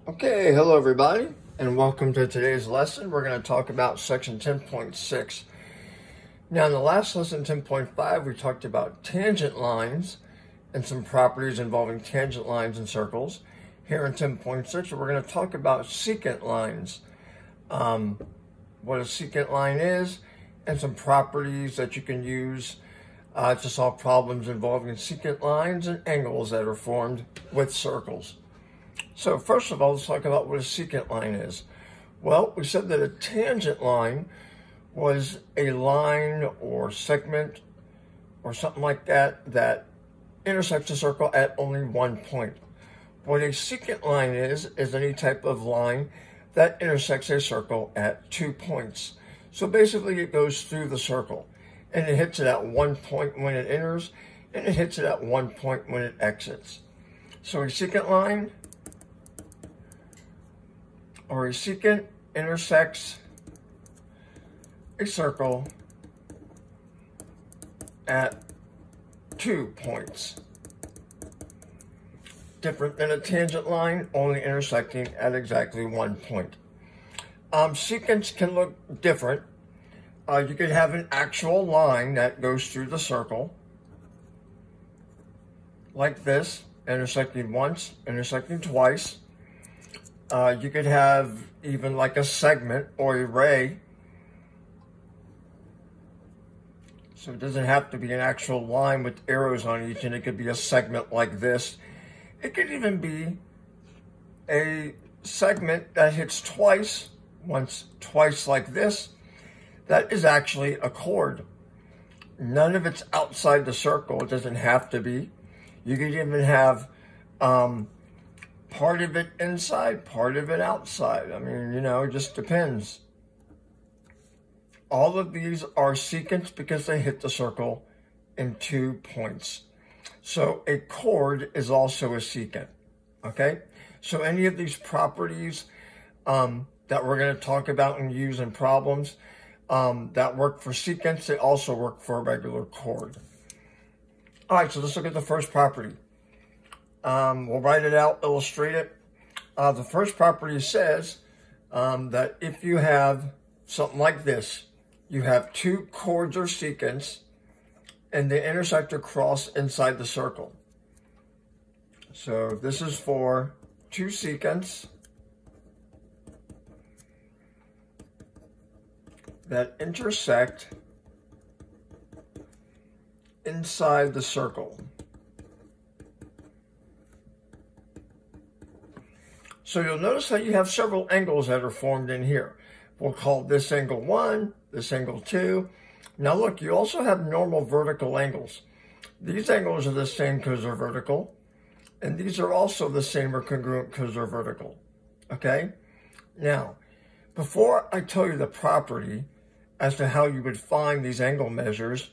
Okay, hello everybody, and welcome to today's lesson. We're going to talk about section 10.6. Now, in the last lesson, 10.5, we talked about tangent lines and some properties involving tangent lines and circles. Here in 10.6, we're going to talk about secant lines, what a secant line is, and some properties that you can use to solve problems involving secant lines and angles that are formed with circles. So first of all, let's talk about what a secant line is. Well, we said that a tangent line was a line or segment or something like that that intersects a circle at only one point. What a secant line is any type of line that intersects a circle at 2 points. So basically it goes through the circle and it hits it at 1 point when it enters and it hits it at 1 point when it exits. So a secant line or a secant intersects a circle at 2 points. Different than a tangent line, only intersecting at exactly 1 point. Secants can look different. You could have an actual line that goes through the circle, like this, intersecting once, intersecting twice. You could have even like a segment or a ray. So it doesn't have to be an actual line with arrows on each, and it could be a segment like this. It could even be a segment that hits twice, once, twice like this. That is actually a chord. None of it's outside the circle. It doesn't have to be. You could even have part of it inside, part of it outside. I mean, it just depends. All of these are secants because they hit the circle in 2 points. So a chord is also a secant, okay? So any of these properties that we're going to talk about and use in problems that work for secants, they also work for a regular chord. All right, so let's look at the first property. We'll write it out, illustrate it. The first property says that if you have something like this, you have 2 chords or secants, and they intersect or cross inside the circle. So this is for 2 secants that intersect inside the circle. So you'll notice that you have several angles that are formed in here. We'll call this angle 1, this angle 2. Now look, you also have normal vertical angles. These angles are the same because they're vertical, and these are also the same or congruent because they're vertical, okay? Now, before I tell you the property as to how you would find these angle measures,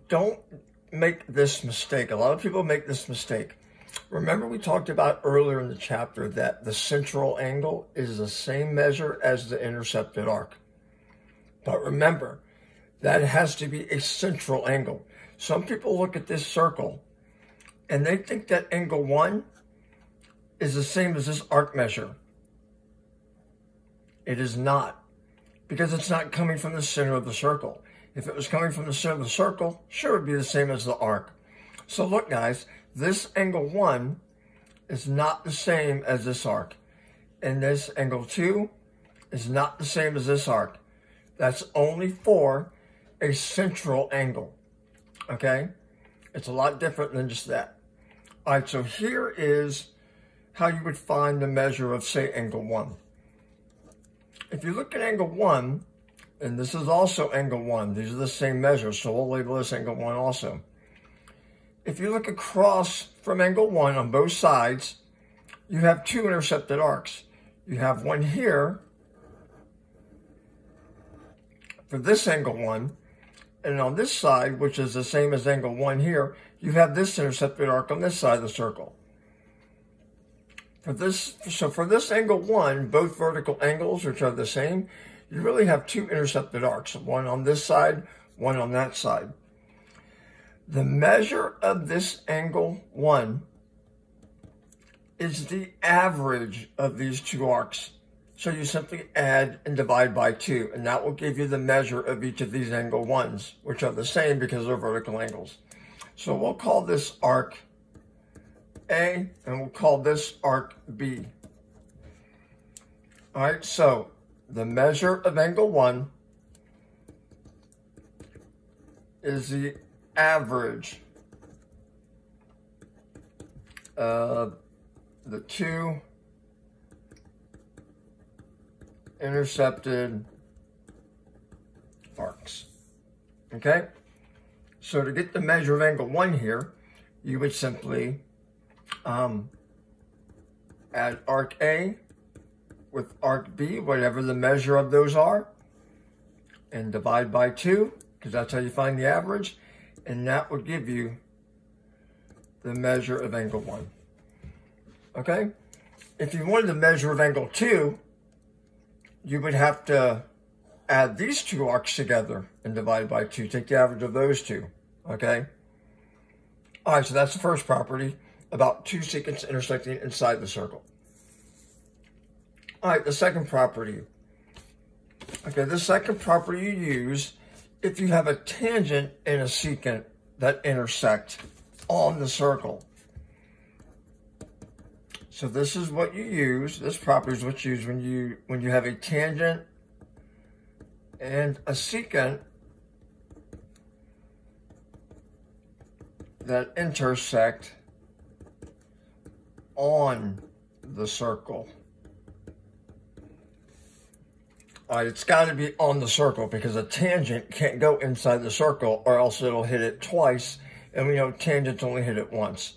don't make this mistake. A lot of people make this mistake. Remember we talked about earlier in the chapter that the central angle is the same measure as the intercepted arc. But remember, that has to be a central angle. Some people look at this circle and they think that angle 1 is the same as this arc measure. It is not, because it's not coming from the center of the circle. If it was coming from the center of the circle, sure, it would be the same as the arc. So look, guys, this angle 1 is not the same as this arc. And this angle 2 is not the same as this arc. That's only for a central angle, okay? It's a lot different than just that. All right, so here is how you would find the measure of, say, angle 1. If you look at angle 1, and this is also angle 1, these are the same measures, so we'll label this angle 1 also. If you look across from angle 1 on both sides, you have 2 intercepted arcs. You have one here for this angle 1, and on this side, which is the same as angle 1 here, you have this intercepted arc on this side of the circle. For this angle 1, both vertical angles, which are the same, you really have 2 intercepted arcs, one on this side, one on that side. The measure of this angle 1 is the average of these two arcs. So you simply add and divide by 2, and that will give you the measure of each of these angle 1s, which are the same because they're vertical angles. So we'll call this arc A, and we'll call this arc B. All right, so the measure of angle 1 is the average of the two intercepted arcs. Okay? So to get the measure of angle 1 here, you would simply add arc A with arc B, whatever the measure of those are, and divide by 2, because that's how you find the average, and that will give you the measure of angle 1. Okay? If you wanted the measure of angle 2, you would have to add these two arcs together and divide by 2. Take the average of those two. Okay? All right, so that's the first property about two secants intersecting inside the circle. All right, the second property. Okay, the second property you use if you have a tangent and a secant that intersect on the circle. So this is what you use. This property is what you use when you have a tangent and a secant that intersect on the circle. All right, it's got to be on the circle because a tangent can't go inside the circle or else it'll hit it twice, and we know tangents only hit it once.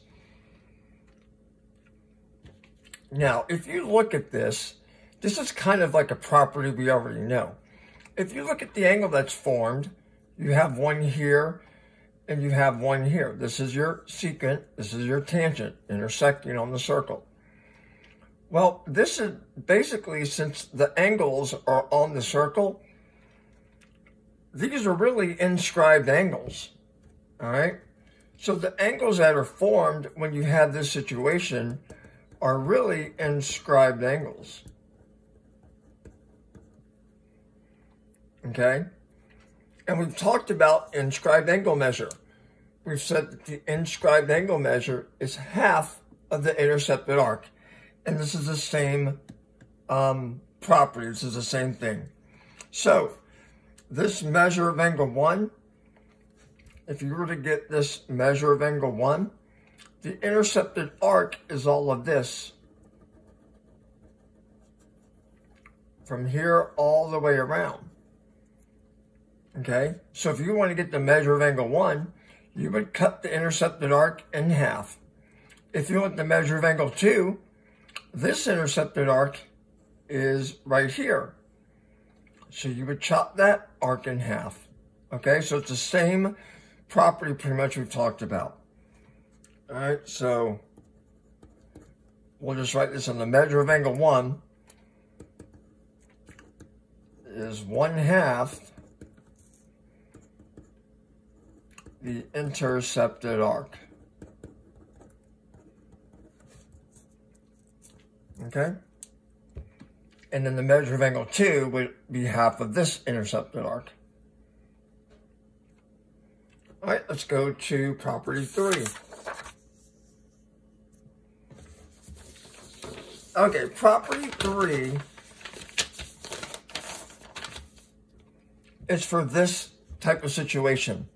Now, if you look at this, this is kind of like a property we already know. If you look at the angle that's formed, you have one here and you have one here. This is your secant, this is your tangent intersecting on the circle. Well, this is basically, since the angles are on the circle, these are really inscribed angles, all right? So the angles that are formed when you have this situation are really inscribed angles. Okay? And we've talked about inscribed angle measure. We've said that the inscribed angle measure is half of the intercepted arc. And this is the same property. This is the same thing. So this measure of angle 1, if you were to get this measure of angle 1, the intercepted arc is all of this. From here all the way around. Okay? So if you want to get the measure of angle 1, you would cut the intercepted arc in half. If you want the measure of angle 2, this intercepted arc is right here. So you would chop that arc in half. Okay? So it's the same property pretty much we've talked about. All right, so we'll just write this on the measure of angle 1 is 1/2 the intercepted arc. Okay? And then the measure of angle 2 would be half of this intercepted arc. All right, let's go to property 3. Okay, property 3 is for this type of situation.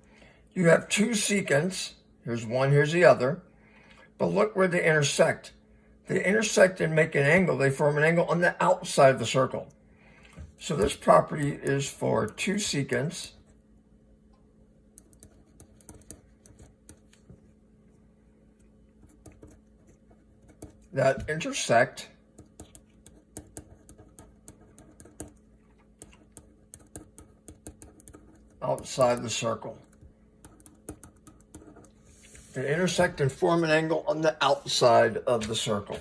You have two secants. Here's one, here's the other. But look where they intersect. They intersect and make an angle. They form an angle on the outside of the circle. So this property is for two secants that intersect outside the circle. They intersect and form an angle on the outside of the circle.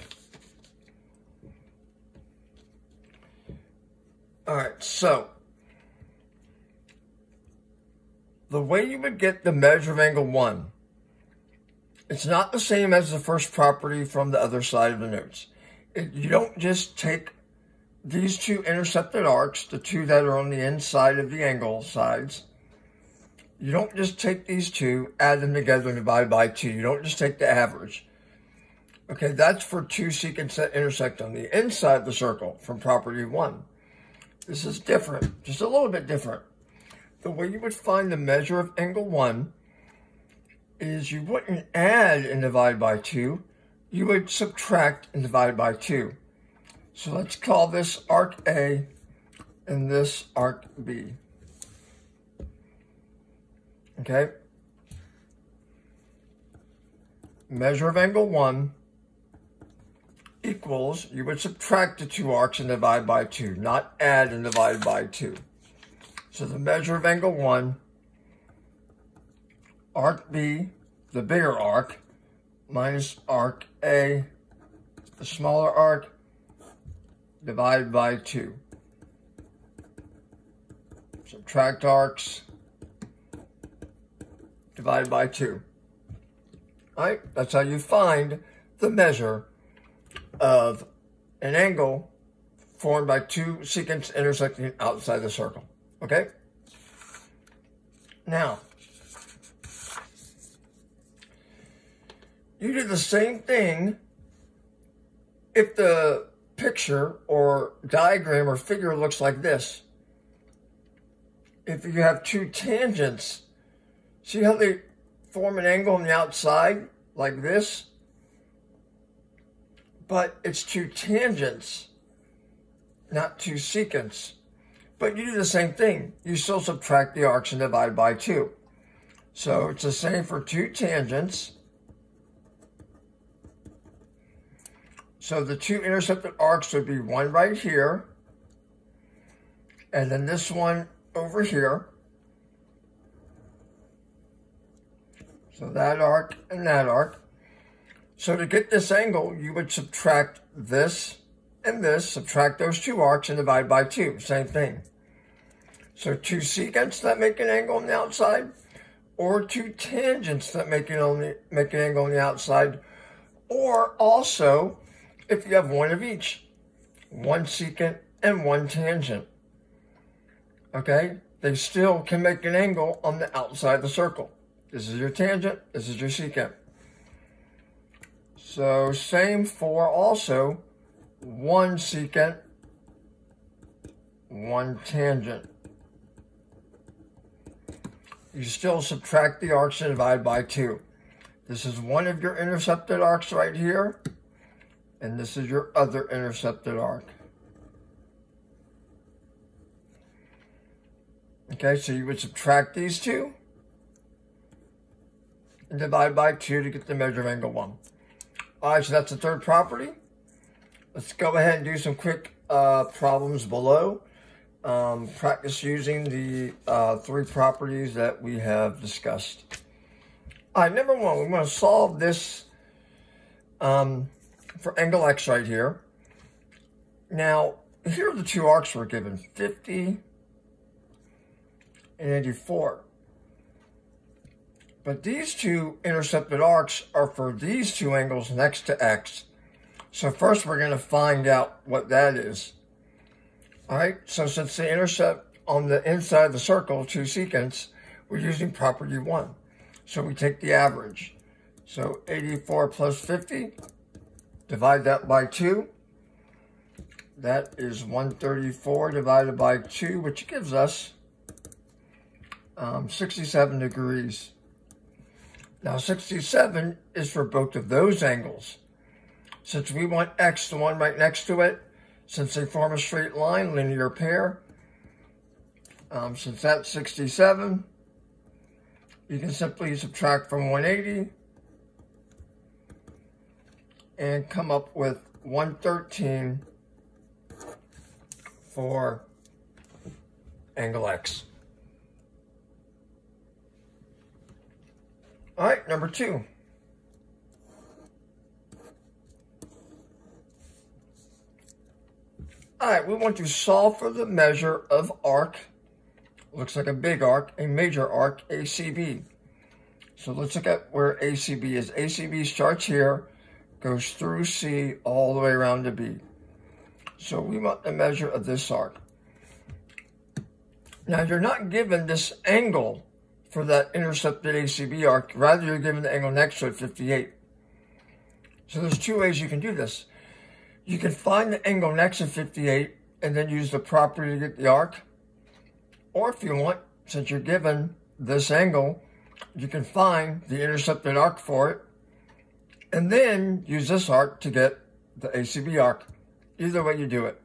All right, so the way you would get the measure of angle 1 It's not the same as the first property from the other side of the notes. You don't just take these two intercepted arcs, the two that are on the inside of the angle sides. You don't just take these two, add them together, and divide by 2. You don't just take the average. Okay, that's for two secants that intersect on the inside of the circle from property 1. This is different, just a little bit different. The way you would find the measure of angle 1 is you wouldn't add and divide by 2. You would subtract and divide by 2. So let's call this arc A and this arc B. Okay? Measure of angle 1 equals, you would subtract the two arcs and divide by 2, not add and divide by 2. So the measure of angle 1, arc B, the bigger arc, minus arc A, the smaller arc, divide by 2. Subtract arcs, divide by 2. All right, that's how you find the measure of an angle formed by two secants intersecting outside the circle. Okay? Now, you do the same thing if the picture or diagram or figure looks like this. If you have two tangents, see how they form an angle on the outside like this? But it's two tangents, not two secants. But you do the same thing. You still subtract the arcs and divide by 2. So it's the same for two tangents. So the two intercepted arcs would be one right here, and then this one over here. So that arc and that arc. So to get this angle, you would subtract this and this, subtract those two arcs and divide by 2. Same thing. So two secants that make an angle on the outside, or two tangents that make an angle on the outside, or also if you have one of each, one secant and one tangent. Okay? They still can make an angle on the outside of the circle. This is your tangent, this is your secant. So same for also one secant, one tangent. You still subtract the arcs and divide by 2. This is one of your intercepted arcs right here, and this is your other intercepted arc. Okay, so you would subtract these two and divide by 2 to get the measure of angle 1. All right, so that's the third property. Let's go ahead and do some quick problems below. Practice using the 3 properties that we have discussed. All right, number 1, we want to solve this for angle X right here. Now, here are the two arcs we're given, 50 and 84. But these two intercepted arcs are for these two angles next to X. So first we're going to find out what that is. All right, so since they intercept on the inside of the circle, two secants, we're using property 1. So we take the average. So 84 plus 50, divide that by 2. That is 134 divided by 2, which gives us 67 degrees. Now 67 is for both of those angles. Since we want X, the one right next to it, since they form a straight line, linear pair, since that's 67, you can simply subtract from 180 and come up with 113 for angle X. All right, number 2. All right, we want to solve for the measure of arc. Looks like a big arc, a major arc, ACB. So let's look at where ACB is. ACB starts here, goes through C all the way around to B. So we want the measure of this arc. Now you're not given this angle for that intercepted ACB arc, rather you're given the angle next to it, 58. So there's two ways you can do this. You can find the angle next to 58 and then use the property to get the arc. Or if you want, since you're given this angle, you can find the intercepted arc for it and then use this arc to get the ACB arc. Either way you do it.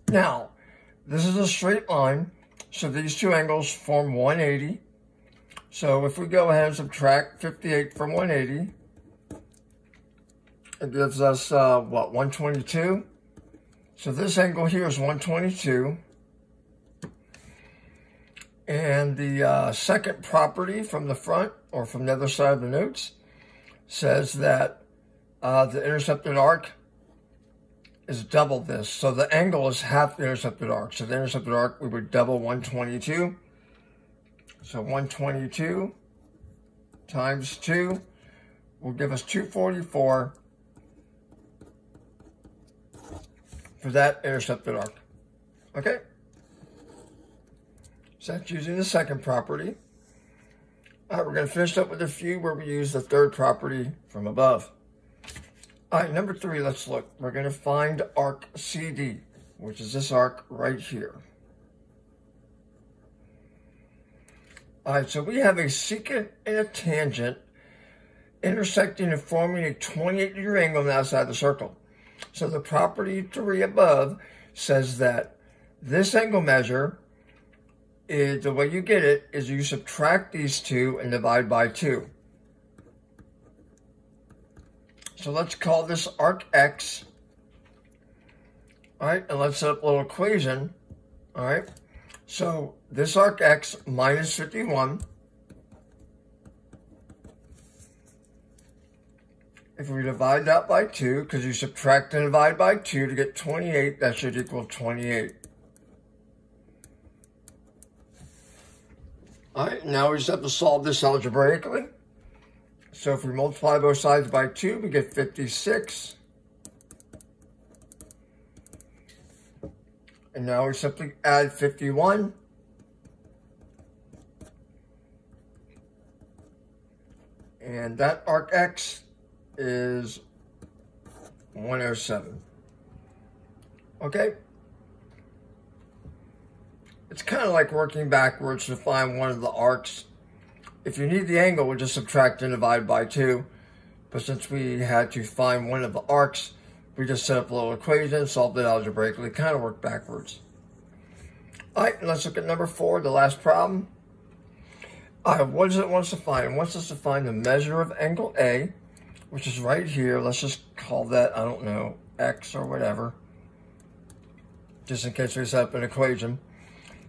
Now, this is a straight line, so these two angles form 180. So if we go ahead and subtract 58 from 180, it gives us, 122? So this angle here is 122. And the second property from the front, or from the other side of the notes, says that the intercepted arc is double this. So the angle is half the intercepted arc. So the intercepted arc, we would double 122. So 122 times 2 will give us 244 for that intercepted arc. Okay? So that's using the second property. All right, we're going to finish up with a few where we use the third property from above. All right, number 3, let's look. We're going to find arc CD, which is this arc right here. All right, so we have a secant and a tangent intersecting and forming a 28-degree angle on the outside of the circle. So the property 3 above says that this angle measure, the way you get it is you subtract these two and divide by 2. So let's call this arc X. All right, and let's set up a little equation. All right, so this arc X minus 51. If we divide that by 2, because you subtract and divide by 2 to get 28, that should equal 28. All right, now we just have to solve this algebraically. So if we multiply both sides by 2, we get 56. And now we simply add 51. And that arc X is 107. Okay? It's kind of like working backwards to find one of the arcs. If you need the angle, we'll just subtract and divide by 2. But since we had to find one of the arcs, we just set up a little equation, solved it algebraically, kind of worked backwards. All right, let's look at number 4, the last problem. All right, what does it want us to find? It wants us to find the measure of angle A, which is right here. Let's just call that, I don't know, X or whatever, just in case we set up an equation.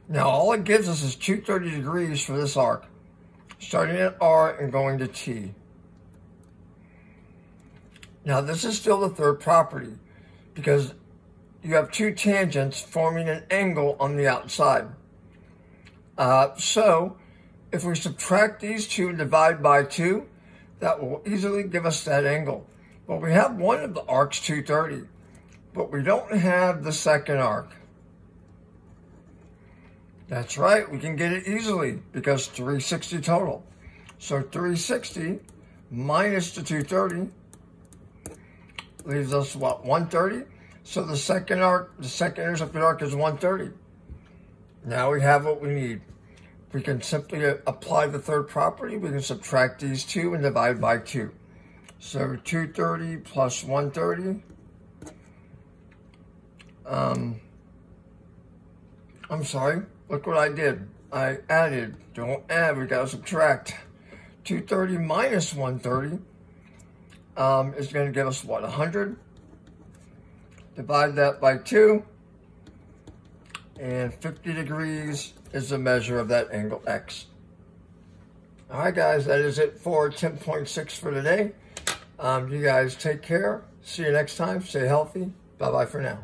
Now, all it gives us is 230 degrees for this arc, starting at R and going to T. Now, this is still the third property because you have two tangents forming an angle on the outside. So, if we subtract these two and divide by 2, that will easily give us that angle. But we have one of the arcs, 230, but we don't have the second arc. That's right, we can get it easily because 360 total. So 360 minus the 230 leaves us what, 130? So the second arc, the second intercepted arc is 130. Now we have what we need. We can simply apply the third property. We can subtract these two and divide by 2. So 230 plus 130. I'm sorry. Look what I did. I added. Don't add. We got to subtract. 230 minus 130 is going to give us what? 100. Divide that by 2. And 50 degrees is the measure of that angle X. All right, guys, that is it for 10.6 for today. You guys take care. See you next time. Stay healthy. Bye-bye for now.